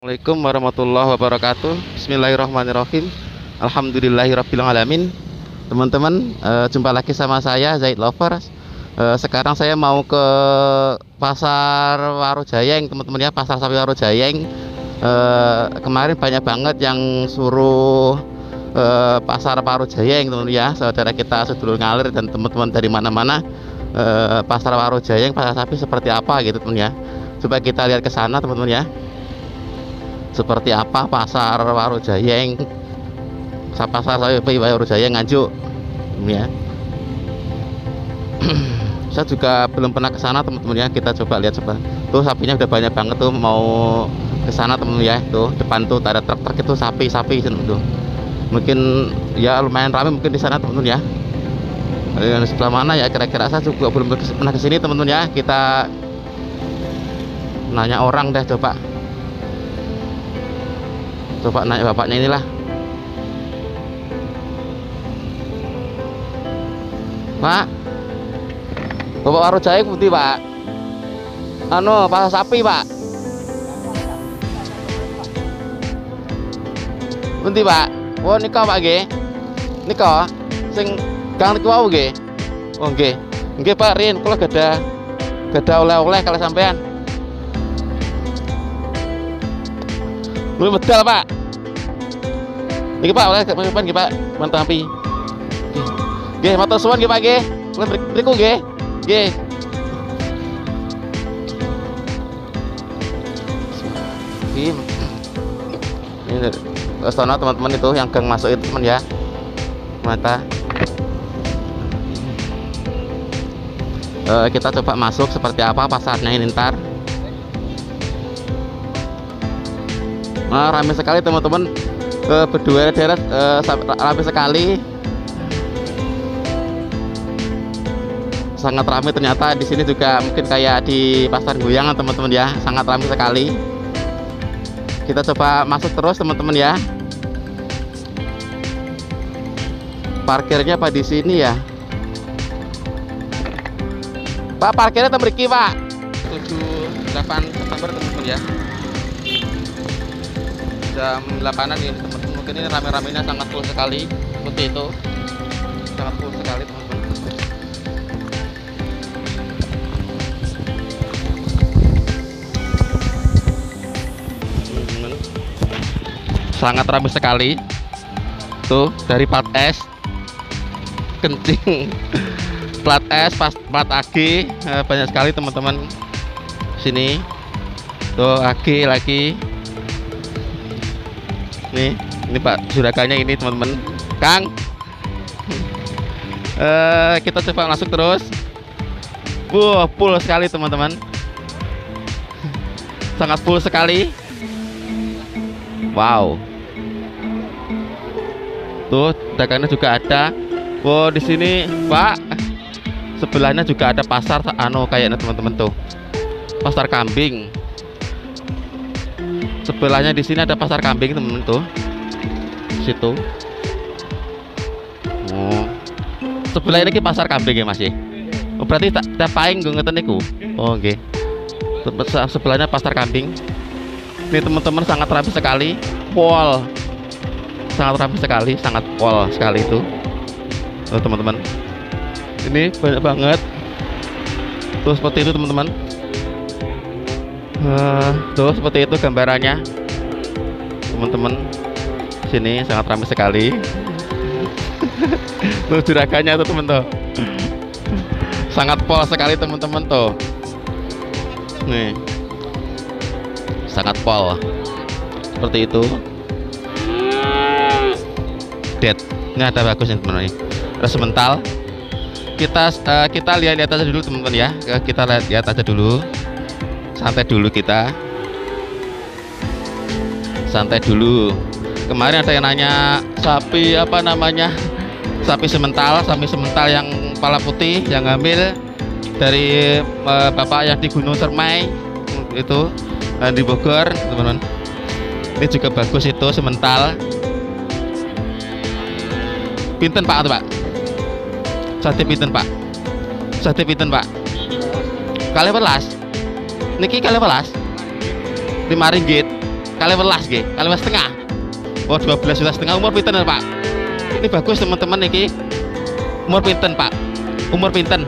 Assalamualaikum warahmatullahi wabarakatuh. Bismillahirrahmanirrahim. Alhamdulillahirrabbilalamin. Teman-teman, jumpa lagi sama saya Zaid Lovers. Sekarang saya mau ke pasar Warujayeng, teman-teman ya, pasar sapi Warujayeng. Kemarin banyak banget yang suruh pasar Warujayeng, teman-teman ya, saudara kita sedulur ngalir dan teman-teman dari mana-mana. Pasar Warujayeng, pasar sapi seperti apa gitu, teman ya. Coba kita lihat ke sana, teman-teman ya. Seperti apa pasar Warujayeng, pasar sapi Warujayeng Nganjuk ya. Saya juga belum pernah ke sana, teman-teman ya. Kita coba lihat, coba tuh sapinya udah banyak banget tuh, mau ke sana teman-teman ya. Tuh depan tuh ada truk-truk itu sapi tuh, mungkin ya lumayan ramai mungkin di sana, teman-teman ya. Dan sebelah mana ya kira-kira, saya juga belum pernah ke sini, teman-teman ya. Kita nanya orang deh, coba nanya bapaknya inilah. Pak, bapak Warujayeng putih pak, pasar sapi pak, putih pak. Oh niko pak ge, niko sing gang niku wau ge. Oh nggih, nggih pak Rin, kula gada oleh-oleh kalau sampean. Belum bedal pak. Niki pak oleh kapan nggih pak, mantap api. Nggih, matur suwun nggih pak nggih. Kula mriku nggih. Nggih. Ini sana teman-teman itu yang gang masuk itu teman ya. Mata. Kita coba masuk seperti apa pasarnya ini ntar. Nah, ramai sekali teman-teman, berderet-deret, ramai sekali, sangat ramai ternyata di sini juga, mungkin kayak di pasar Goyangan teman-teman ya, sangat ramai sekali. Kita coba masuk terus teman-teman ya. Parkirnya apa di sini ya? Pak, parkirnya tembriki pak. 7-8 September teman-teman ya. Jam 8-an ini teman-teman, mungkin ini rame-ramenya sangat full sekali, seperti itu, sangat full sekali teman-teman. Sangat ramai sekali tuh, dari plat S kencing, plat S, plat AG, banyak sekali teman-teman sini tuh, AG lagi. Nih, ini Pak juragannya ini teman-teman, Kang. Kita coba masuk terus. Full sekali teman-teman, sangat full sekali. Wow. Tuh dagangnya juga ada. Di sini Pak, sebelahnya juga ada pasar kayaknya teman-teman tuh, pasar kambing. Sebelahnya di sini ada pasar kambing teman-teman tuh, situ. Oh, sebelah ini pasar kambing ya Mas ya. Oh, berarti tak paing gue ngeten niku. Oh nggih. Sebelahnya pasar kambing. Ini teman-teman sangat ramai sekali, pol. Sangat ramai sekali, sangat pol sekali itu. Oh, teman-teman. Ini banyak banget. Tuh seperti itu teman-teman. Tuh seperti itu gambarannya teman-teman, sini sangat ramai sekali. Tuh juragannya tuh teman tuh, sangat pol sekali teman-teman tuh, nih sangat pol seperti itu. Ini ada bagus nih teman-teman, ada semental. Kita lihat aja dulu teman-teman ya, kita lihat aja dulu. Santai dulu, kita santai dulu. Kemarin ada yang nanya sapi apa namanya, sapi semental yang kepala putih yang ngambil dari bapak yang di Gunung Cermai itu, di Bogor teman-teman. Ini juga bagus itu semental. Pinten pak, Pak? Sate pinten pak? Sate pinten pak? Kali belas. Niki kali belas. 5 ringgit. kali welas nggih, kali welas setengah. Oh 12 juta setengah. Umur pinten Pak? Ini bagus teman-teman iki. Umur pinten Pak? Umur pinten?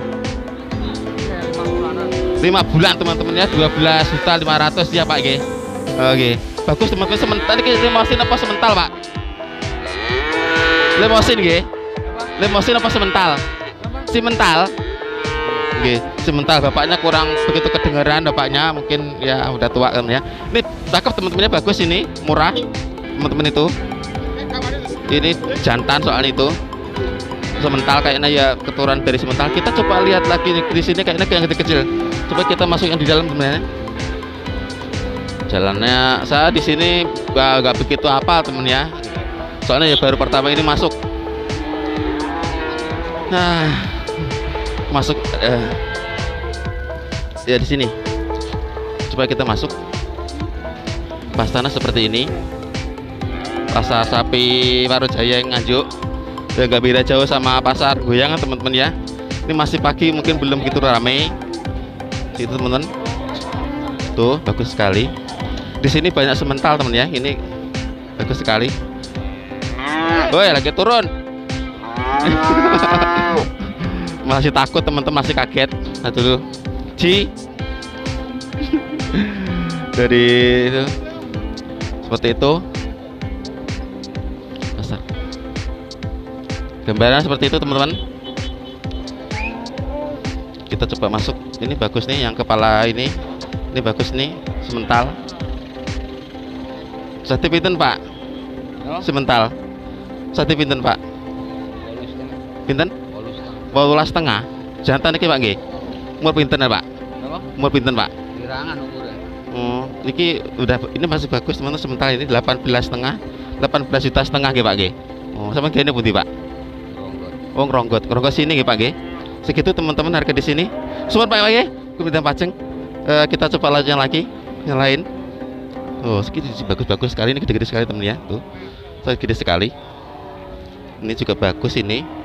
5 bulan teman-teman ya, 12.500.000 ya Pak nggih. Oke. Bagus teman-teman. Semental iki limosin apa semental Pak? Limosin nggih. Limosin apa semental? Semental. Oke, semental. Bapaknya kurang begitu kedengaran bapaknya, mungkin ya udah tua kan ya. Ini cakep teman-temannya, bagus ini, murah. Teman-teman itu. Ini jantan soal itu. Semental kayaknya ya keturunan dari semental. Kita coba lihat lagi di sini kayaknya yang kecil-kecil. Coba kita masuk yang di dalam teman-teman. Jalannya saya di sini nggak begitu hafal temen ya. Soalnya ya baru pertama ini masuk. Nah, masuk ya di sini. Coba kita masuk. Pasarnya seperti ini. Pasar sapi Warujaya yang Nganjuk. Ya nggak beda jauh sama pasar Goyangan teman-teman ya. Ini masih pagi, mungkin belum begitu ramai. Itu teman-teman. Tuh bagus sekali. Di sini banyak semental teman ya. Ini bagus sekali. Woi lagi turun. Masih takut teman-teman, masih kaget. Nah dulu Ci dari itu seperti itu. Pasar gambaran seperti itu teman-teman. Kita coba masuk. Ini bagus nih yang kepala ini bagus nih, semental. Sate pinten Pak? Semental. Sate pinten Pak? Pinten? 18,5. Jantan iki Pak nggih. Umur pinten ya Pak? Umur pinten Pak? Kirangan umurnya. Oh, ini masih bagus teman-teman. Semental ini 18,5. 18 juta setengah nggih Pak nggih. Oh, sama gini pundi Pak? Oh, ngronggot. Ngronggot sini nggih Pak nggih. Segitu teman-teman harga di sini. Sumpah Pak nggih. Kemudian pajeng. Kita coba lanjut lagi yang lain. Oh, segitu bagus-bagus sekali, ini gede-gede sekali teman ya. Tuh. Gede sekali. Ini juga bagus ini.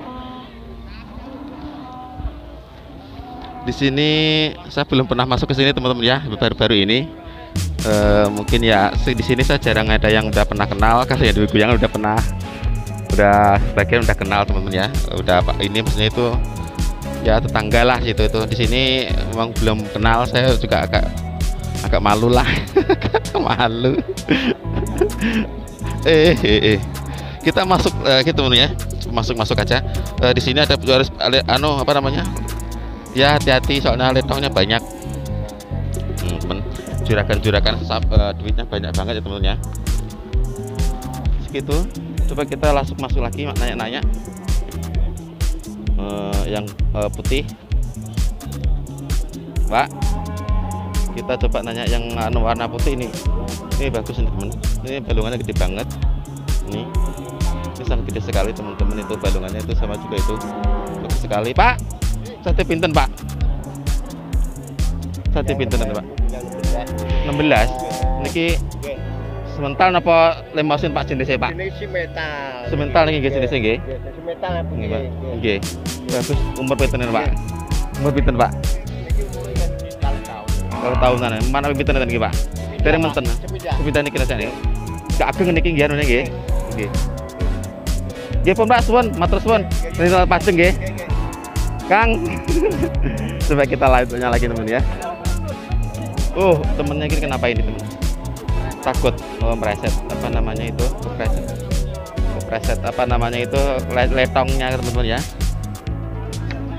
Di sini saya belum pernah masuk ke sini teman-teman ya, baru-baru ini. Mungkin ya di sini saya jarang ada yang udah pernah kenal. Kalau yang di Goyangan udah sebagian udah kenal teman-teman ya. Udah Pak ini maksudnya itu ya tetangga lah gitu itu. Di sini memang belum kenal, saya juga agak malu lah. Malu. Kita masuk gitu ya. Masuk aja. Di sini ada harus apa namanya? Ya hati-hati soalnya letongnya banyak. Temen, juragan-juragan duitnya banyak banget ya temen ya. Segitu. Coba kita langsung masuk lagi nanya-nanya. Yang putih. Pak, kita coba nanya yang warna putih ini. Ini bagus nih teman. Ini balungannya gede banget. Ini sangat gede sekali teman-teman, itu balungannya itu sama juga itu bagus sekali. Pak, sate pinten Pak? Sate pinten Pak? 16. Niki semental napa lemosin Pak jenisnya Pak? Ini semental. Semental niki nggih jenisnya nggih. Semental apa Nggih Pak. Nggih. Bagus. Umur pinten Pak? Umur pinten Pak? Kalau tahunan, mana pinten niki Pak? Dari menten. Sepindah niki rasane. Gak ageng niki nggih anune nggih. Nggih. Nggih pun Pak, suwun, matur suwun. Rinal pajeng nggih. Kang. Coba kita lanjutnya lagi teman ya. Temennya ini kenapa ini teman? Takut mereset apa namanya itu? Kepreset apa namanya itu letongnya teman-teman ya.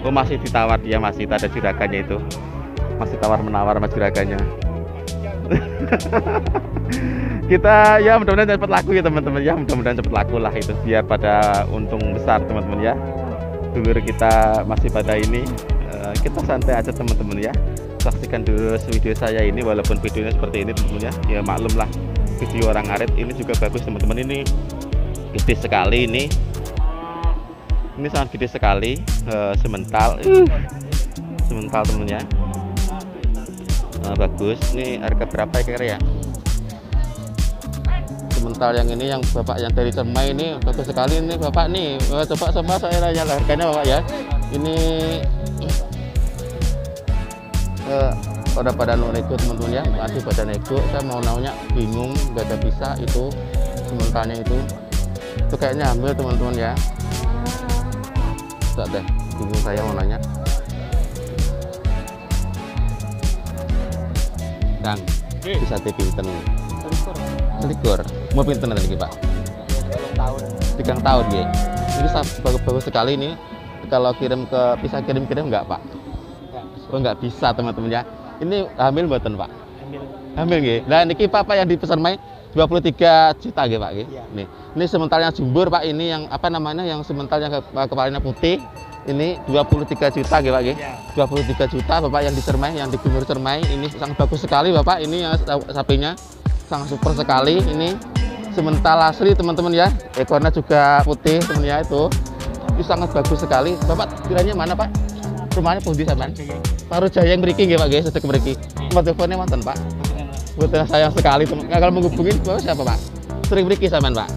Masih ditawar dia, masih ada juragannya itu. Masih tawar-menawar sama juragannya. Kita ya mudah-mudahan cepat laku ya teman-teman ya, mudah-mudahan cepat laku lah itu biar pada untung besar teman-teman ya. Dulur kita masih pada ini, kita santai aja teman-teman ya. Saksikan dulu video saya ini, walaupun videonya seperti ini teman-teman ya. Ya maklum lah, video orang ngarit ini juga bagus teman-teman. Ini gede sekali ini sangat gede sekali. Semental teman-teman ya. Bagus. Ini harga berapa ya kira-kira ya? Semental yang ini, yang bapak yang dari Cermai ini bagus sekali ini bapak nih. Coba sama saya nanya harganya bapak ya. Ini udah pada nego teman-teman ya, masih pada nego. Saya mau nanya bingung, nggak ada bisa itu sementaranya itu kayaknya hamil teman-teman ya. Tidak deh, bingung saya mau nanya. Kang, bisa pinten? Selikur. Mau pinten tadi Pak? 3 tahun ya. Ini bagus sekali ini. Kalau kirim ke bisa kirim nggak Pak? Oh nggak bisa teman-teman ya. Ini hamil mboten Pak? Hamil nggih. Nah niki Pak yang dipesan main 23 juta nggih Pak nggih. Nih. Ini sementaranya jumbur Pak, ini yang apa namanya yang sementarnya kepalanya putih. Ini 23 juta nggih Pak nggih. 23 juta Bapak yang di Cermai, yang di Gunung Cermai. Ini sangat bagus sekali Bapak. Ini yang sapinya sangat super sekali. Ini semental asli teman-teman ya. Ekornya juga putih teman ya itu. Itu sangat bagus sekali. Bapak kiranya mana Pak? Rumahnya pundi sampean? Waru Jaya yang mriki nggih Pak nggih, sedek mriki. Nomor teleponnya wonten Pak. Betul sayang sekali teman. Kalau menghubungi Bapak siapa Pak? Sering mriki sampean Pak?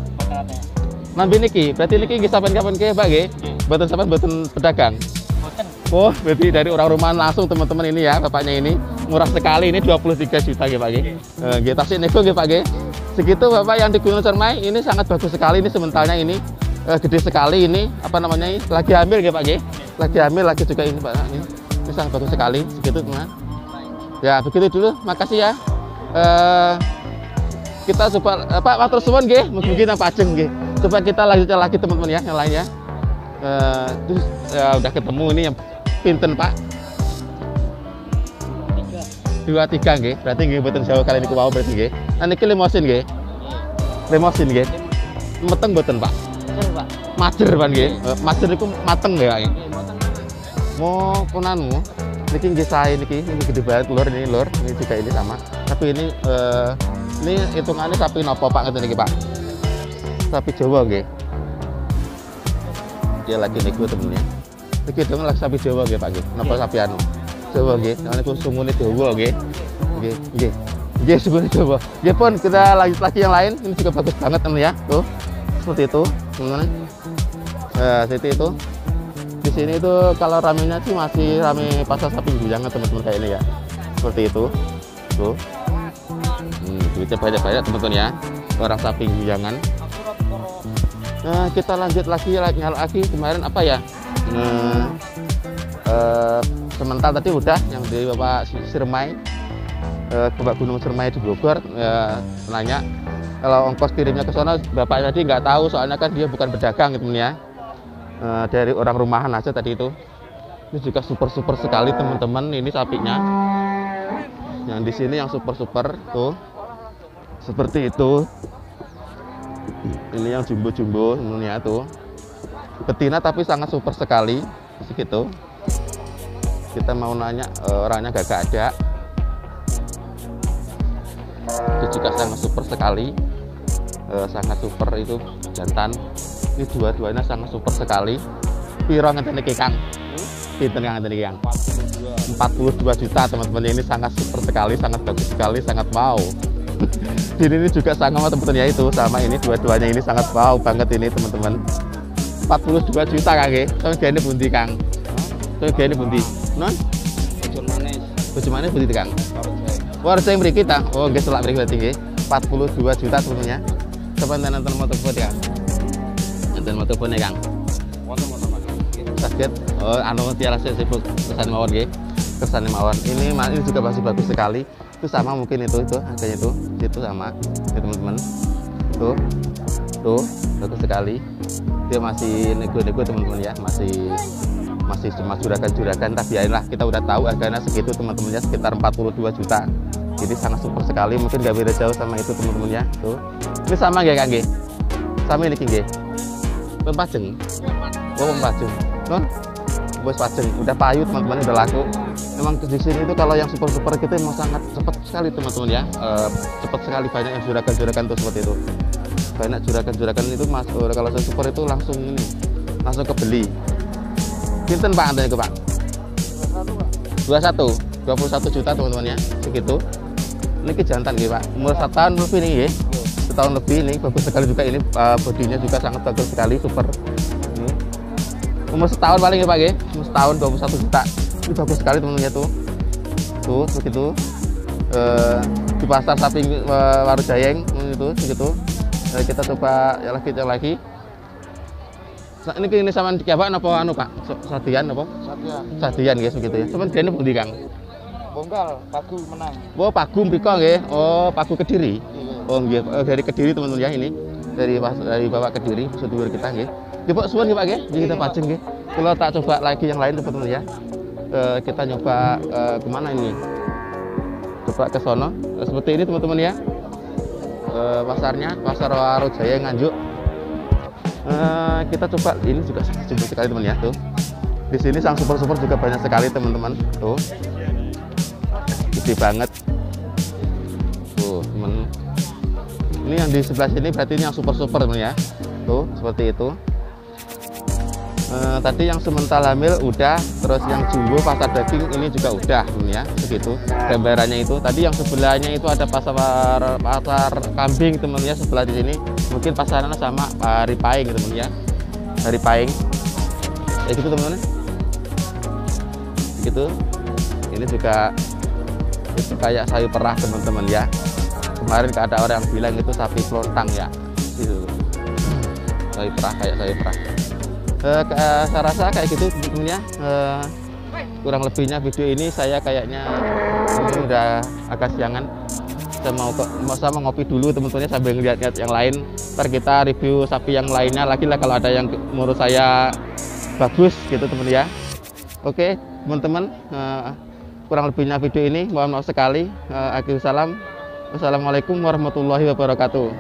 Nambi niki, berarti niki nggih sampean kapan nggih Pak nggih? Mboten sampean mboten pedagang. Mboten. Oh, berarti dari orang rumahan langsung teman-teman ini ya, bapaknya ini. Murah sekali ini 23 juta nggih Pak nggih. Nggih tasik nego nggih Pak nggih. Segitu Bapak yang di Gunung Cermai ini sangat bagus sekali ini sementalnya ini. Gede sekali ini apa namanya ini lagi hamil ya Pak G, lagi hamil lagi juga ini Pak ini sangat bagus sekali segitu teman ya. Begitu dulu, makasih ya. Kita coba Pak matur suwun nggih, mungkin yang pajeng nggih. Coba kita lanjutkan lagi teman-teman ya yang lain ya. Terus udah ketemu ini yang pinten Pak? 23 nggih, berarti nggih mboten jauh kali niku wau berarti nggih. Nah niki limosin nggih. Limosin nggih. Meteng mboten Pak? Majer Pak nggih. Majer niku mateng ya Pak. Mau punanmu. Niki nggih sae niki gede banget lur ini lur. Ini juga ini sama. Tapi ini hitungannya sapi nopo Pak ngeten niki Pak? Sapi Jawa nggih. Dia lagi niku temennya. Niki dong lagi sapi Jawa nggih Pak nggih. Napa sapi anu? Jawa nggih. Niku sungune Jawa nggih. Nggih, nggih. Nggih sungune Jawa. Nggih pun kita lanjut lagi yang lain. Ini juga bagus banget teman ya. Tuh. Seperti itu teman-teman. Seperti itu di sini itu kalau ramenya sih masih rame pasar sapi Guyangan teman-teman kayak ini ya, seperti itu tuh. Duitnya banyak-banyak teman-teman ya, orang sapi Guyangan. Nah kita lanjut lagi kemarin apa ya, semental tadi udah yang dari Bapak Cermai, Bapak Gunung Cermai di Bogor nanya kalau ongkos kirimnya ke sana Bapak tadi nggak tahu, soalnya kan dia bukan pedagang gitu ya. Dari orang rumahan aja tadi itu. Ini juga super sekali teman-teman ini sapinya. Yang di sini yang super tuh. Seperti itu. Ini yang jumbo sebenarnya tuh. Betina tapi sangat super sekali. Segitu. Kita mau nanya orangnya gak ada. Itu juga sangat super sekali. Sangat super itu jantan. Ini dua-duanya sangat super sekali. Piro ngeten iki Kang? Pinten Kang ngeten iki Kang? 42 juta teman-teman. Ini sangat super sekali, sangat bagus sekali, sangat wow. Ini juga sama teman-teman ya itu sama ini dua-duanya ini sangat wow banget ini teman-teman. 42 juta Kang nggih. Sampe gene pundi Kang? Sampe gene pundi? Non? Bojo manis pundi Kang? Waru Jaya mriki ta? Oh nggih selak mriki berarti nggih. 42 juta teman-teman ya. Coba nonton motor foto ya. Dan motor phone Kang. Sakit. Oh, anu tiara sibuk kesan mawon nggih. Kesan mawon. Ini juga masih bagus sekali. Itu sama mungkin itu harganya itu. Itu sama. Ya teman-teman. Tuh. Bagus sekali. Dia masih nego-nego teman-teman ya. Masih cuma juragan-juragan, tapi yainlah kita udah tahu harganya segitu teman-teman ya, sekitar 42 juta. Jadi sangat super sekali. Mungkin gak beda jauh sama itu teman-teman ya. Tuh. Ini sama nggih Kang nggih? Sama ini nggih. Pempajeng, pempajeng, non, bos pajeng, udah payu teman-teman, udah laku. Memang di sini itu kalau yang super kita memang sangat cepat sekali teman-teman ya, cepat sekali banyak yang juragan tuh seperti itu. Banyak juragan itu mas, kalau saya super itu langsung kebeli. Pinten Pak antanya ke Pak? 21 juta teman-teman ya, segitu. Ini jantan gitu Pak, umur 1 tahun lebih nih ya. Setahun lebih ini bagus sekali juga ini, bodinya juga sangat bagus sekali, super. Umur setahun paling ya Pak ya, umur setahun 21 juta. Ini bagus sekali teman-teman ya tuh. tuh begitu. Di pasar sapi Warujayeng itu begitu. Kita coba cek lagi. Ini sama dikabak apa anu Pak? Sadian apa? Sadian guys begitu ya. Cuman dia ini pundi Kang? Bonggal, Pagu menang. Oh, Pagu mriko nggih. Oh, Pagu Kediri. Iya. Oh, nggih. Dari Kediri teman-teman ya ini. Dari Bapak Kediri, sedulur kita nggih. Nggih Pak, suwun nggih Pak nggih. Kita pajeng nggih. Kalau tak coba lagi yang lain teman-teman ya. Kita nyoba kemana ini? Coba ke sono. Seperti ini teman-teman ya. Pasarnya, Pasar Warujayeng Nganjuk. Kita coba ini juga super sekali teman ya tuh. Di sini sang super juga banyak sekali teman-teman. Tuh. Gede banget tuh temen. Ini yang di sebelah sini berarti ini yang super temen ya tuh seperti itu. Tadi yang semental hamil udah, terus yang jumbo pasar daging ini juga udah temen ya begitu gambarannya itu. Tadi yang sebelahnya itu ada pasar kambing temen ya sebelah di sini. Mungkin pasarannya sama Hari Paing temen ya, Hari Paing kayak gitu teman-teman gitu. Ini juga itu kayak sayu perah teman-teman ya. Kemarin ada orang yang bilang itu sapi pelontang ya gitu. Sayu perah, kayak sayu perah. Saya rasa kayak gitu teman-teman ya. Kurang lebihnya video ini saya kayaknya ini udah agak siangan. Saya mau ngopi dulu teman-teman ya sambil ngeliat-ngeliat yang lain. Ntar kita review sapi yang lainnya lagi lah kalau ada yang menurut saya bagus gitu teman ya. Oke teman-teman, kurang lebihnya video ini mohon maaf sekali. Akhirul salam. Wassalamualaikum warahmatullahi wabarakatuh.